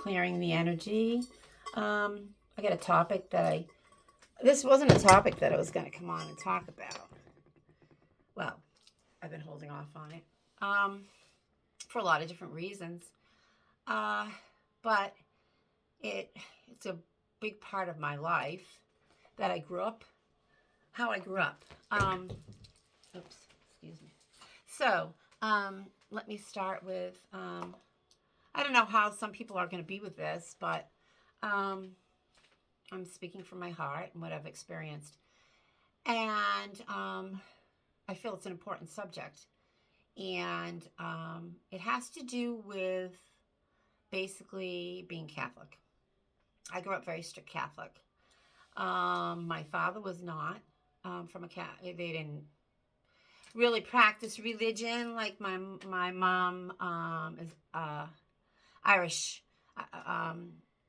clearing the energy. I got a topic that this wasn't a topic that I was going to come on and talk about. Well, I've been holding off on it for a lot of different reasons. Uh, but it's a big part of my life that I grew up, how I grew up. Oops, excuse me. So, let me start with I don't know how some people are going to be with this, but I'm speaking from my heart and what I've experienced. And I feel it's an important subject. And it has to do with basically being Catholic. I grew up very strict Catholic. My father was not from a Catholic. They didn't really practice religion like my mom is Irish,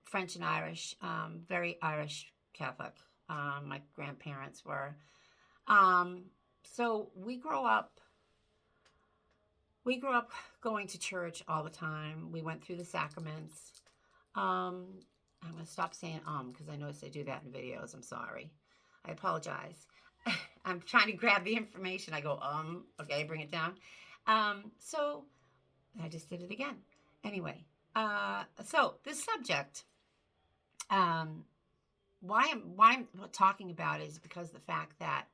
French and Irish, very Irish Catholic. My grandparents were. So we grew up. We grew up going to church all the time. We went through the sacraments. I'm going to stop saying because I notice I do that in videos. I'm sorry. I apologize. I'm trying to grab the information. I go, okay, bring it down. So I just did it again. Anyway, so this subject, why I'm talking about it is because of the fact that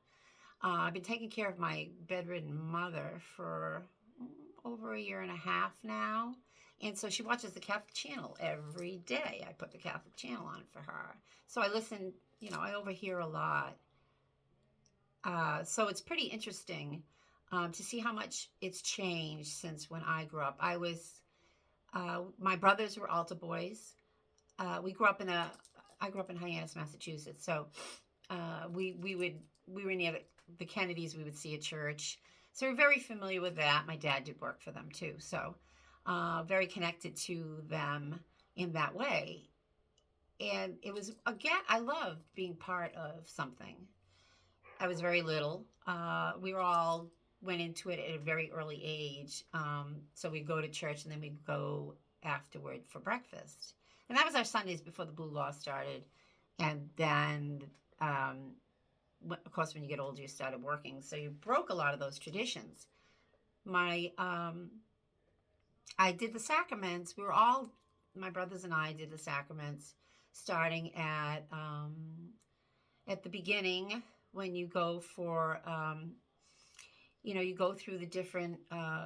I've been taking care of my bedridden mother for over a year and a half now. And so she watches the Catholic channel every day. I put the Catholic channel on for her. So I listen, I overhear a lot. So it's pretty interesting to see how much it's changed since when I grew up. My brothers were altar boys. I grew up in Hyannis, Massachusetts. So we were near the Kennedys. We would see a church. So we're very familiar with that. My dad did work for them too. So very connected to them in that way. And it was, again, I loved being part of something. I was very little. We were all went into it at a very early age. So we'd go to church and then we'd go afterward for breakfast. And that was our Sundays before the Blue Law started. And then, of course, when you get older, you started working. So you broke a lot of those traditions. I did the sacraments. My brothers and I did the sacraments starting at the beginning when you go for, you go through the different,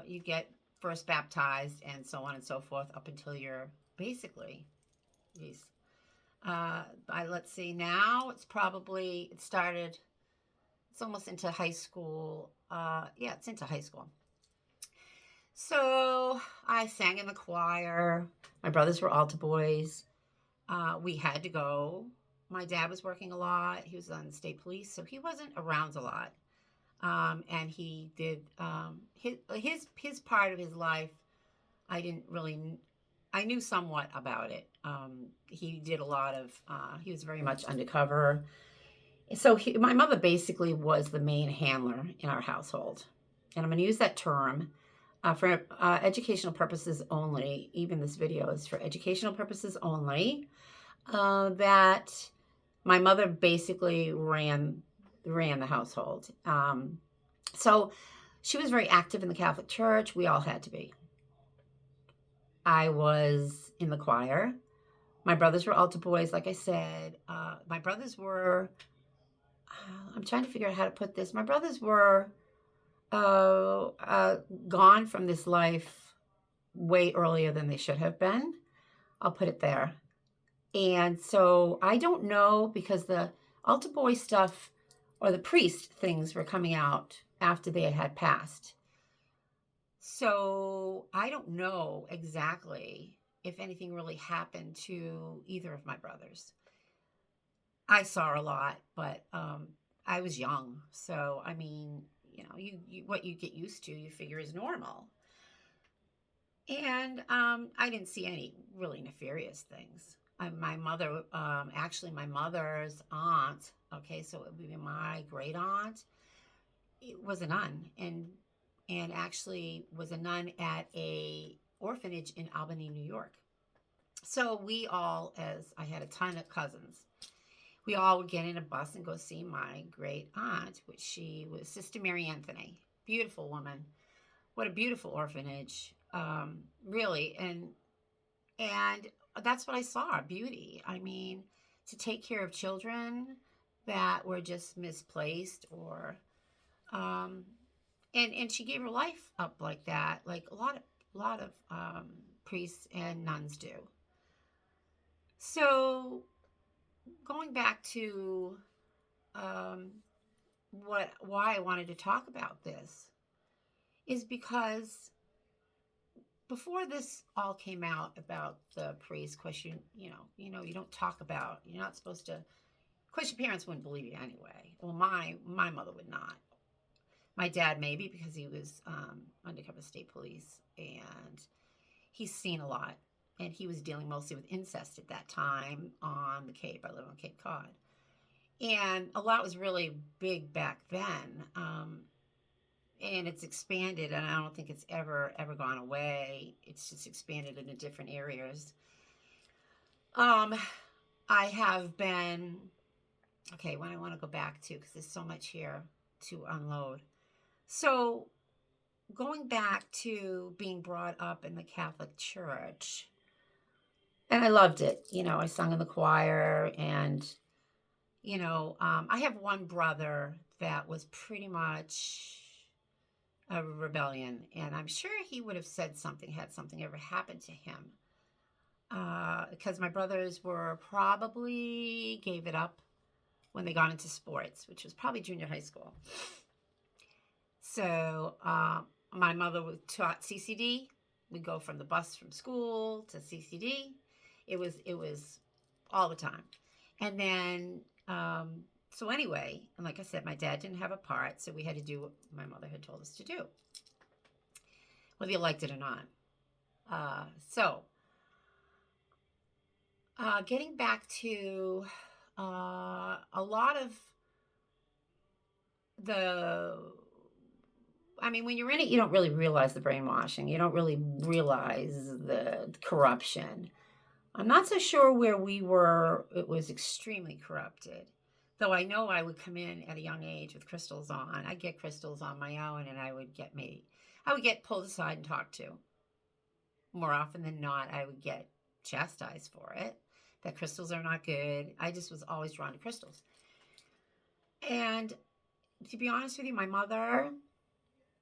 you get first baptized and so on and so forth up until you're basically, geez. Let's see, now it's almost into high school. It's into high school. So I sang in the choir. My brothers were altar boys. We had to go. My dad was working a lot. He was on the state police, so he wasn't around a lot. And he did his part of his life. I knew somewhat about it. He did a lot of. He was very much undercover. So my mother basically was the main handler in our household, and I'm going to use that term. For educational purposes only, even this video is for educational purposes only, that my mother basically ran the household. So she was very active in the Catholic Church. We all had to be. I was in the choir. My brothers were altar boys, like I said. My brothers were, I'm trying to figure out how to put this. My brothers were gone from this life way earlier than they should have been. I'll put it there. And so I don't know, because the altar boy stuff or the priest things were coming out after they had passed. So I don't know exactly if anything really happened to either of my brothers. I saw a lot, but I was young. So, I mean, you what you get used to, you figure is normal. And I didn't see any really nefarious things. My mother, actually my mother's aunt, okay, so it would be my great aunt, it was a nun, and actually was a nun at a orphanage in Albany, New York. So we all, as I had a ton of cousins, we all would get in a bus and go see my great aunt, which she was Sister Mary Anthony. Beautiful woman. What a beautiful orphanage. Really. And that's what I saw, beauty. I mean, to take care of children that were just misplaced or um and she gave her life up like that, like a lot of priests and nuns do. So going back to um what why I wanted to talk about this is because before this all came out about the priest, because you don't talk about, you're not supposed to, of course your parents wouldn't believe you anyway. Well, my mother would not. My dad maybe, because he was undercover state police and he's seen a lot, and he was dealing mostly with incest at that time on the Cape. I live on Cape Cod, and a lot was really big back then. And it's expanded, and I don't think it's ever gone away. It's just expanded into different areas. um I have been, okay, when I want to go back to, because there's so much here to unload. So going back to being brought up in the Catholic Church, and I loved it. I sung in the choir, and I have one brother that was pretty much a rebellion, and I'm sure he would have said something had something ever happened to him. Because my brothers were probably gave it up when they got into sports, which was probably junior high school. So my mother taught CCD. We go from the bus from school to CCD. It was all the time, and then so anyway, and like I said, my dad didn't have a part, so we had to do what my mother had told us to do, whether you liked it or not. So getting back to a lot of the, I mean, when you're in it, you don't really realize the brainwashing. You don't really realize the corruption. I'm not so sure where we were. It was extremely corrupted. Though I know I would come in at a young age with crystals on. I'd get crystals on my own, and I would get pulled aside and talked to. More often than not, I would get chastised for it. That crystals are not good. I just was always drawn to crystals. And to be honest with you, my mother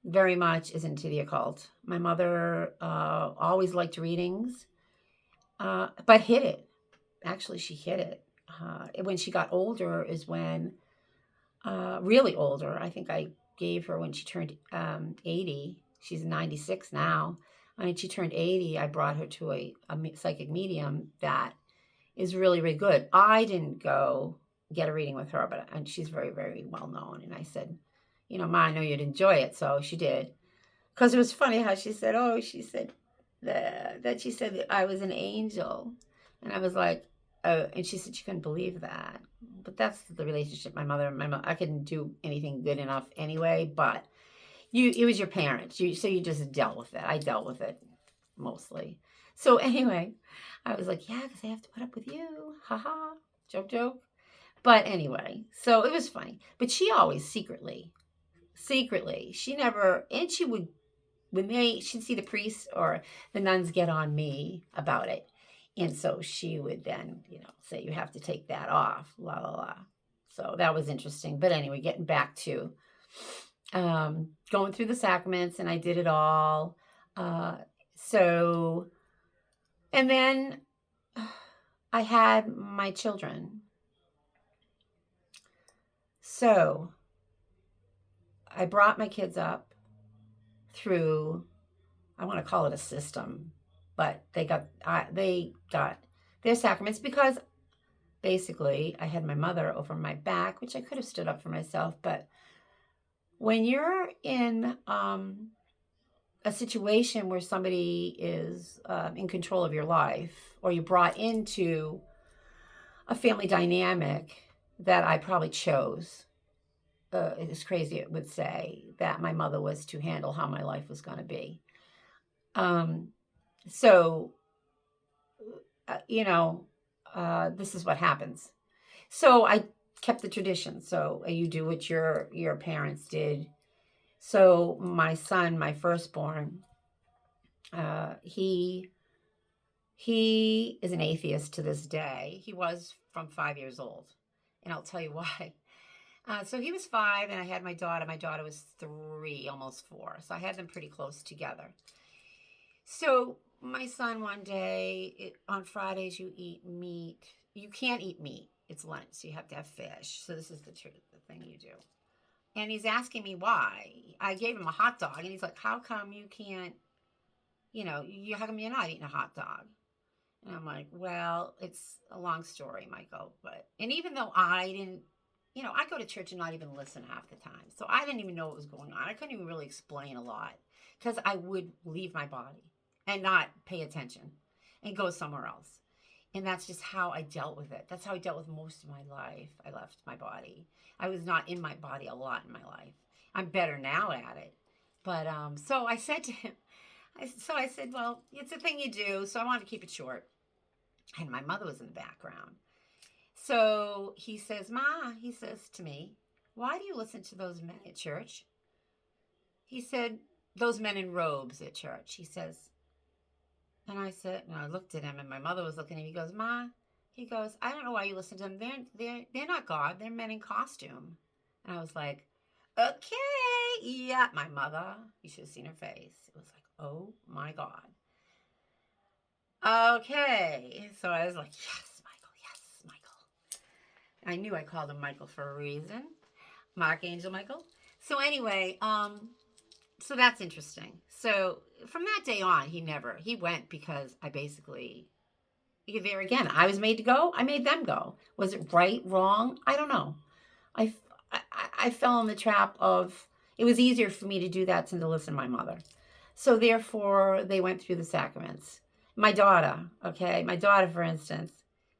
very much is into the occult. My mother always liked readings, but hid it. Actually, she hid it. When she got older is when, really older, I think I gave her when she turned 80. She's 96 now. When she turned 80, I brought her to a psychic medium that is really, really good. I didn't go get a reading with her, and she's very, very well known. And I said, Ma, I know you'd enjoy it. So she did. Because it was funny how she said, that she said that I was an angel. And I was like, oh, and she said she couldn't believe that. But that's the relationship my mother, I couldn't do anything good enough anyway, but it was your parents. So you just dealt with it. I dealt with it mostly. So anyway, I was like, yeah, because I have to put up with you. Ha ha. Joke, joke. But anyway, so it was funny. But she always secretly, she never, and she would, she'd see the priests or the nuns get on me about it. And so she would then, say, you have to take that off, la, la, la. So that was interesting. But anyway, getting back to going through the sacraments, and I did it all. So, and then I had my children. So I brought my kids up through, I want to call it a system, but they got their sacraments because basically I had my mother over my back, which I could have stood up for myself. But when you're in a situation where somebody is in control of your life, or you're brought into a family dynamic that I probably chose, it's crazy, it would say that my mother was to handle how my life was going to be. So this is what happens. So I kept the tradition. So you do what your parents did. So my son, my firstborn, he is an atheist to this day. He was from 5 years old, and I'll tell you why. So he was 5, and I had my daughter. My daughter was 3, almost 4. So I had them pretty close together. So my son one day, on Fridays, you eat meat. You can't eat meat. It's Lent, so you have to have fish. So this is the thing you do. And he's asking me why. I gave him a hot dog, and he's like, how come you can't, how come you're not eating a hot dog? And I'm like, well, it's a long story, Michael. And even though I didn't, I go to church and not even listen half the time. So I didn't even know what was going on. I couldn't even really explain a lot because I would leave my body and not pay attention and go somewhere else. And that's just how I dealt with it. That's how I dealt with most of my life. I left my body. I was not in my body a lot in my life. I'm better now at it. But so I said to him, I said, well, it's a thing you do. So I wanted to keep it short. And my mother was in the background. So he says, Ma, he says to me, why do you listen to those men at church? He said, those men in robes at church. He says, and I said, and I looked at him, and my mother was looking at him. He goes, Ma, he goes, I don't know why you listen to them. They're not God. They're men in costume. And I was like, okay, yeah, my mother. You should have seen her face. It was like, oh my God. Okay. So I was like, yes, Michael, yes, Michael. I knew I called him Michael for a reason. Archangel Michael. So anyway, so that's interesting. So from that day on, he went because I basically, there again, I was made to go. I made them go. Was it right, wrong? I don't know. I fell in the trap of, it was easier for me to do that than to listen to my mother. So therefore, they went through the sacraments. My daughter, for instance,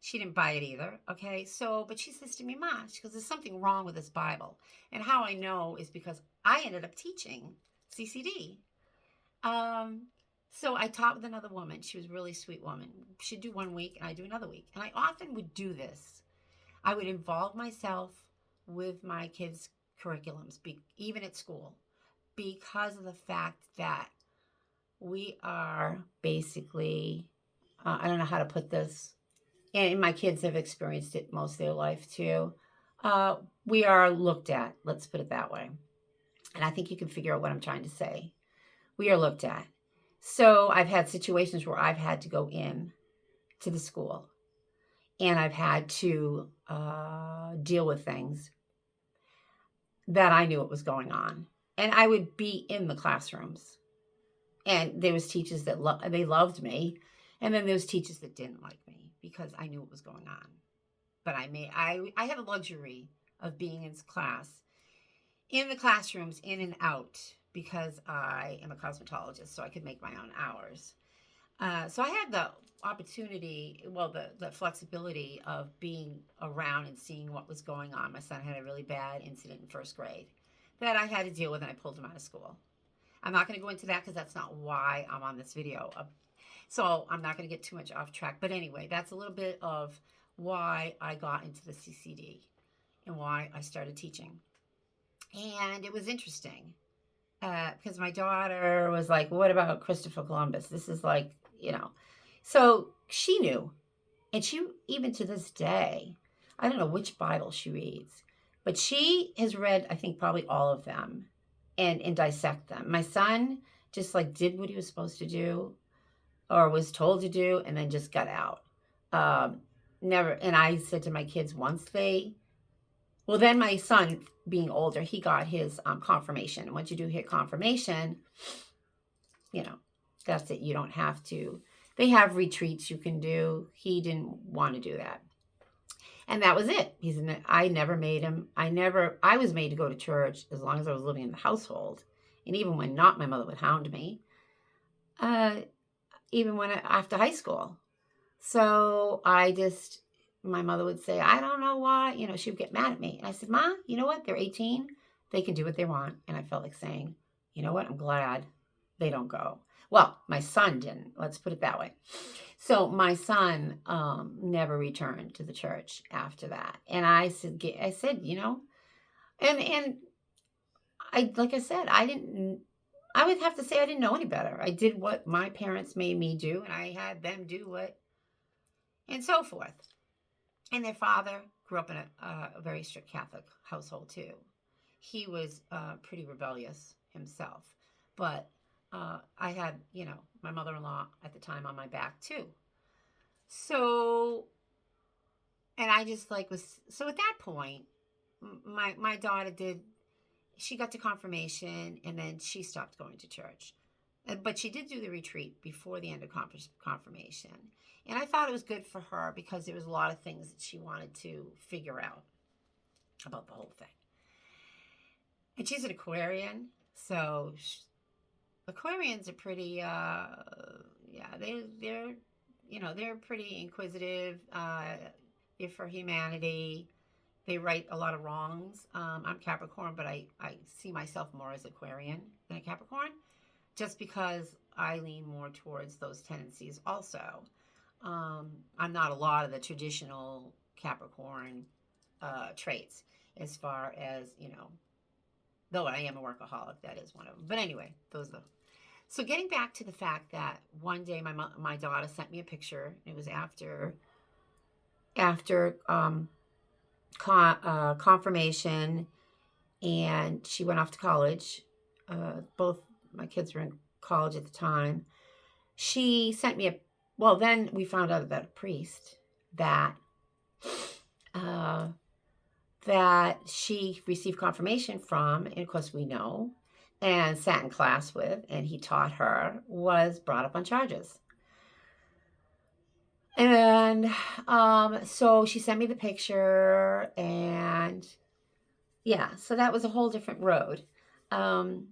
she didn't buy it either, okay? So, but she says to me, Ma, she goes, there's something wrong with this Bible. And how I know is because I ended up teaching CCD. So I taught with another woman. She was a really sweet woman. She'd do 1 week, and I'd do another week. And I often would do this. I would involve myself with my kids' curriculums, even at school, because of the fact that we are basically, I don't know how to put this, and my kids have experienced it most of their life too. We are looked at, let's put it that way. And I think you can figure out what I'm trying to say. We are looked at. So I've had situations where I've had to go in to the school, and I've had to deal with things that I knew what was going on. And I would be in the classrooms. And there was teachers that they loved me. And then there was teachers that didn't like me because I knew what was going on. But I had the luxury of being in class, in the classrooms, in and out, because I am a cosmetologist, so I could make my own hours. So I had the opportunity, the flexibility of being around and seeing what was going on. My son had a really bad incident in first grade that I had to deal with, and I pulled him out of school. I'm not going to go into that because that's not why I'm on this video. So I'm not going to get too much off track. But anyway, that's a little bit of why I got into the CCD and why I started teaching. And it was interesting because my daughter was like, what about Christopher Columbus? This is like, So she knew. And she, even to this day, I don't know which Bible she reads, but she has read, I think, probably all of them and dissect them. My son just like did what he was supposed to do or was told to do and then just got out. Never. And I said to my kids then my son being older, he got his confirmation. And once you do hit confirmation, that's it. You don't have to. They have retreats you can do. He didn't want to do that. And that was it. I never made him. I was made to go to church as long as I was living in the household. And even when not, my mother would hound me. Even when after high school. So my mother would say, I don't know why, she would get mad at me. And I said, Ma, you know what? They're 18. They can do what they want. And I felt like saying, you know what? I'm glad they don't go. Well, my son didn't. Let's put it that way. So my son never returned to the church after that. And I said, and I, like I said, I would have to say I didn't know any better. I did what my parents made me do, and I had them do what, and so forth. And their father grew up in a very strict Catholic household too. He was pretty rebellious himself, but I had, my mother-in-law at the time on my back too. So, and I just like was so at that point, my daughter did. She got to confirmation, and then she stopped going to church. But she did do the retreat before the end of confirmation. And I thought it was good for her because there was a lot of things that she wanted to figure out about the whole thing. And she's an Aquarian, so Aquarians are pretty, they're pretty inquisitive. They're for humanity. They right a lot of wrongs. I'm Capricorn, but I see myself more as Aquarian than a Capricorn, just because I lean more towards those tendencies also. I'm not a lot of the traditional Capricorn traits as far as, though I am a workaholic, that is one of them. But anyway, those are. So getting back to the fact that one day my daughter sent me a picture. It was after confirmation, and she went off to college. Both my kids were in college at the time. She sent me well, then we found out about a priest that that she received confirmation from, and of course we know, and sat in class with, and he taught her, was brought up on charges. And so she sent me the picture, and yeah, so that was a whole different road. And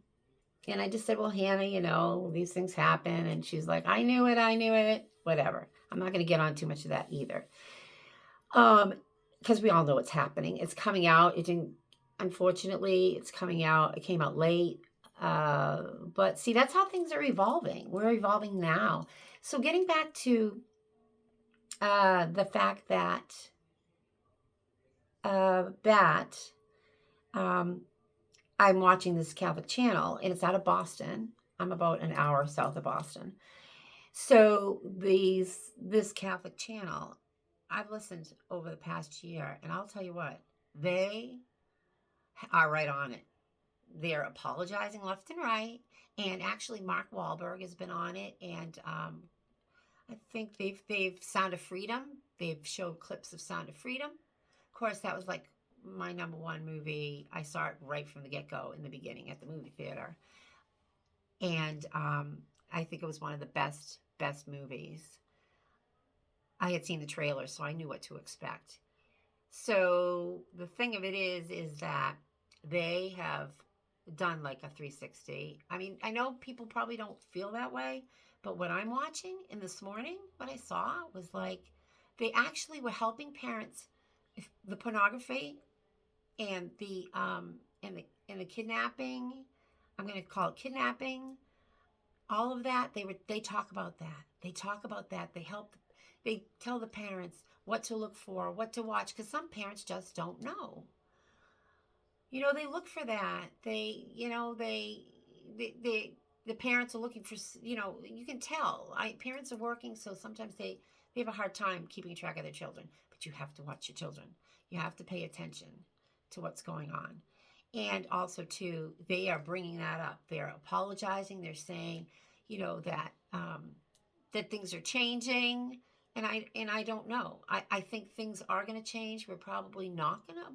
I just said, well, Hannah, these things happen. And she's like, I knew it, whatever. I'm not going to get on too much of that either. Because we all know what's happening. It's coming out. Unfortunately, it's coming out. It came out late. But see, that's how things are evolving. We're evolving now. So getting back to the fact that I'm watching this Catholic channel, and it's out of Boston. I'm about an hour south of Boston. So this Catholic channel, I've listened over the past year, and I'll tell you what, they are right on it. They're apologizing left and right, and actually Mark Wahlberg has been on it, and I think they've Sound of Freedom. They've showed clips of Sound of Freedom. Of course, that was like my number one movie. I saw it right from the get-go in the beginning at the movie theater. And I think it was one of the best movies. I had seen the trailer, so I knew what to expect. So the thing of it is that they have done like a 360. I mean, I know people probably don't feel that way, but what I'm watching, and this morning, what I saw was like they actually were helping parents, the pornography and the kidnapping. I'm going to call it kidnapping. All of that, they talk about that. They talk about that. They tell the parents what to look for, what to watch, because some parents just don't know. They look for that. The parents are looking for, you can tell. Parents are working, so sometimes they have a hard time keeping track of their children. But you have to watch your children. You have to pay attention to what's going on. And also, too, they are bringing that up. They're apologizing. They're saying, that things are changing. And I don't know. I think things are going to change. We're probably not going to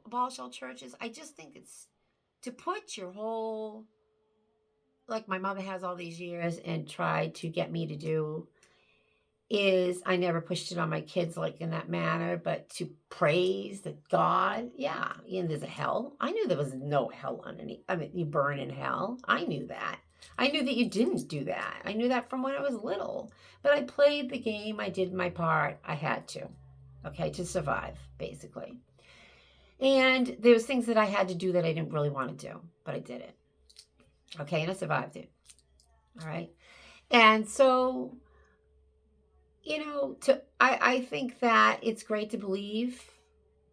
abolish all churches. I just think it's to put your whole, like my mother has all these years and tried to get me to do, is I never pushed it on my kids like in that manner, but to praise that God, yeah, there's a hell. I knew there was no hell underneath. I mean, you burn in hell. I knew that. I knew that you didn't do that. I knew that from when I was little. But I played the game. I did my part. I had to, to survive, basically. And there was things that I had to do that I didn't really want to do, but I did it. And I survived it. All right. And so I think that it's great to believe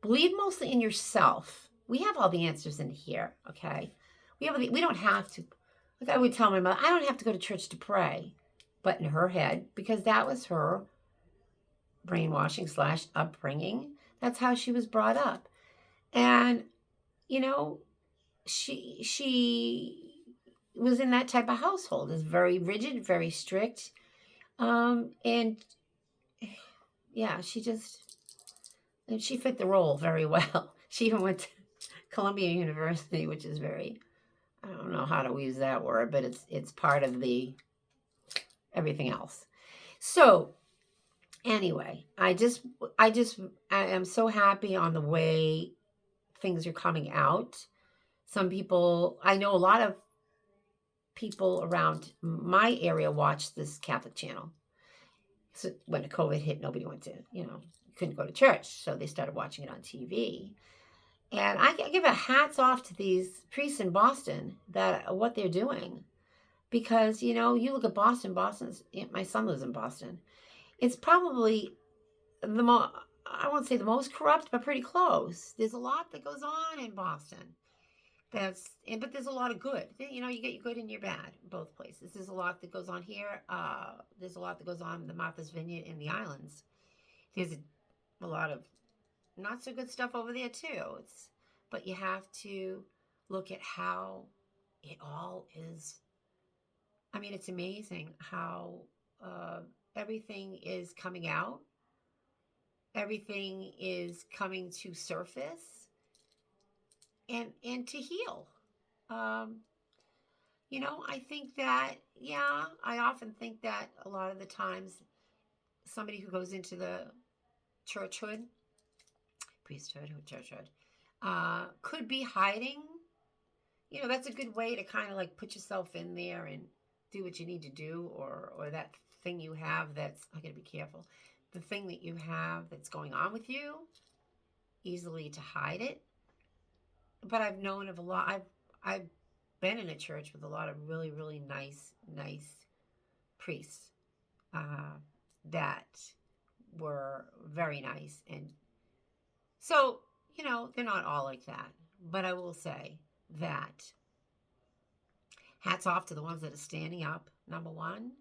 mostly in yourself. We have all the answers in here, okay? We don't have to. Like I would tell my mother, I don't have to go to church to pray, but in her head, because that was her brainwashing slash upbringing. That's how she was brought up, and you know, she was in that type of household. Is very rigid, very strict, and yeah, and she fit the role very well. She even went to Columbia University, which is very, I don't know how to use that word, but it's part of the everything else. So anyway, I am so happy on the way things are coming out. Some people, I know a lot of people around my area watch this Catholic channel. So when the COVID hit, nobody went to, couldn't go to church. So they started watching it on TV. And I give a hats off to these priests in Boston that what they're doing. Because, you look at Boston's, my son lives in Boston. It's probably I won't say the most corrupt, but pretty close. There's a lot that goes on in Boston. But there's a lot of good. You get your good and your bad in both places. There's a lot that goes on here. There's a lot that goes on in the Martha's Vineyard in the islands. There's a lot of not so good stuff over there too. But you have to look at how it all is. I mean, it's amazing how everything is coming out. Everything is coming to surface and to heal. Um, I think that, yeah, I often think that a lot of the times somebody who goes into the priesthood or churchhood, could be hiding. That's a good way to kind of like put yourself in there and do what you need to do, or that thing you have that's, I gotta be careful, the thing that you have that's going on with you, easily to hide it. But I've known of a lot, I've been in a church with a lot of really, really nice priests that were very nice. And so, they're not all like that. But I will say that hats off to the ones that are standing up, number one,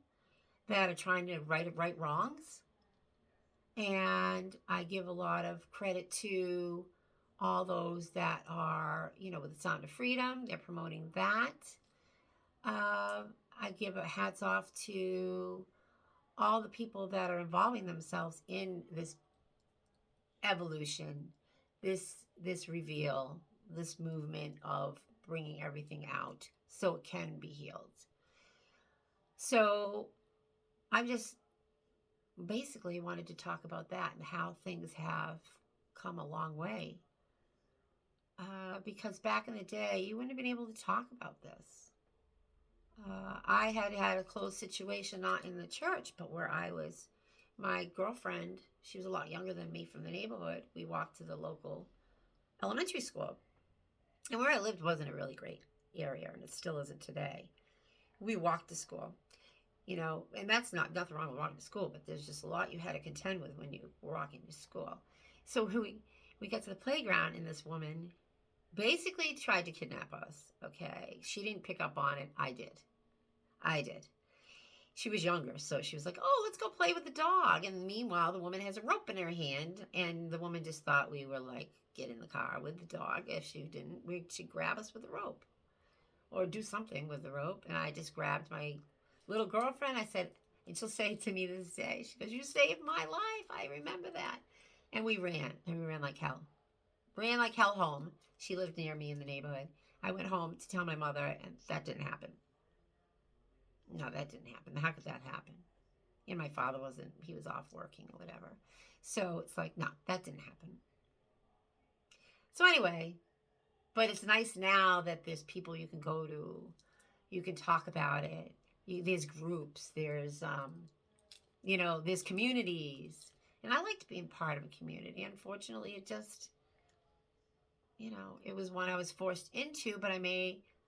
that are trying to right wrongs. And I give a lot of credit to all those that are, with the Sound of Freedom, they're promoting that. I give a hats off to all the people that are involving themselves in this evolution, this reveal, this movement of bringing everything out so it can be healed. So I just basically wanted to talk about that and how things have come a long way. Because back in the day, you wouldn't have been able to talk about this. I had a close situation, not in the church, but where I was. My girlfriend, she was a lot younger than me from the neighborhood. We walked to the local elementary school. And where I lived wasn't a really great area, and it still isn't today. We walked to school, and that's nothing wrong with walking to school, but there's just a lot you had to contend with when you were walking to school. So we got to the playground, and this woman basically tried to kidnap us, okay? She didn't pick up on it. I did. She was younger, so she was like, oh, let's go play with the dog. And meanwhile, the woman has a rope in her hand, and the woman just thought we were like, get in the car with the dog. If she didn't, she'd grab us with the rope or do something with the rope. And I just grabbed my little girlfriend. I said, and she'll say to me this day, she goes, you saved my life. I remember that. And we ran like hell. Ran like hell home. She lived near me in the neighborhood. I went home to tell my mother, and that didn't happen. No, that didn't happen. How could that happen? And my father he was off working or whatever. So it's like, no, that didn't happen. So anyway, but it's nice now that there's people you can go to. You can talk about it. There's groups. There's, there's communities. And I liked being part of a community. Unfortunately, it just, it was one I was forced into, but I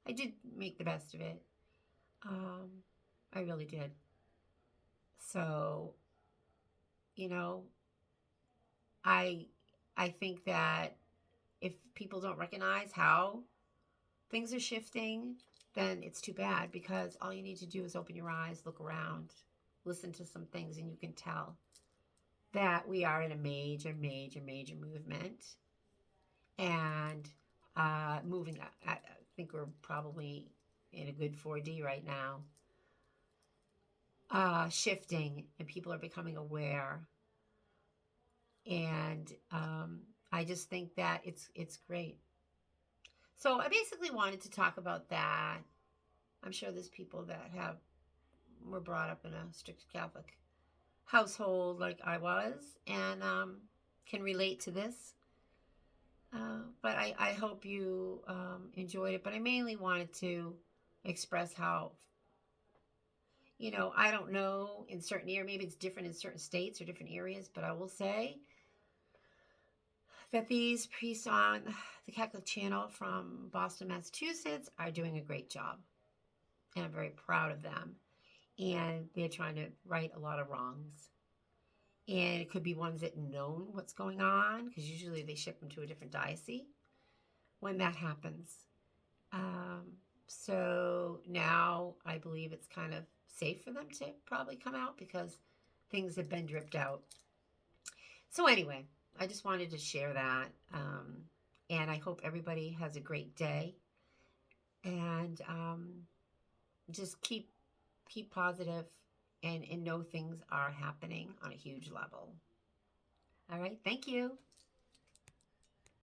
did make the best of it. I really did. So you know, I I think that if people don't recognize how things are shifting, then it's too bad, because all you need to do is open your eyes, look around, listen to some things, and you can tell that we are in a major, major, major movement. And moving, I think we're probably in a good 4D right now, shifting, and people are becoming aware. And I just think that it's great. So I basically wanted to talk about that. I'm sure there's people that have were brought up in a strict Catholic household like I was, and can relate to this. But I hope you enjoyed it. But I mainly wanted to express how, I don't know in certain areas, maybe it's different in certain states or different areas, but I will say that these priests on the Catholic channel from Boston, Massachusetts are doing a great job. And I'm very proud of them. And they're trying to right a lot of wrongs. And it could be ones that know what's going on, because usually they ship them to a different diocese when that happens. Um, so now I believe it's kind of safe for them to probably come out, because things have been dripped out. So anyway, I just wanted to share that. And I hope everybody has a great day. And just keep positive, and know things are happening on a huge level. All right. Thank you.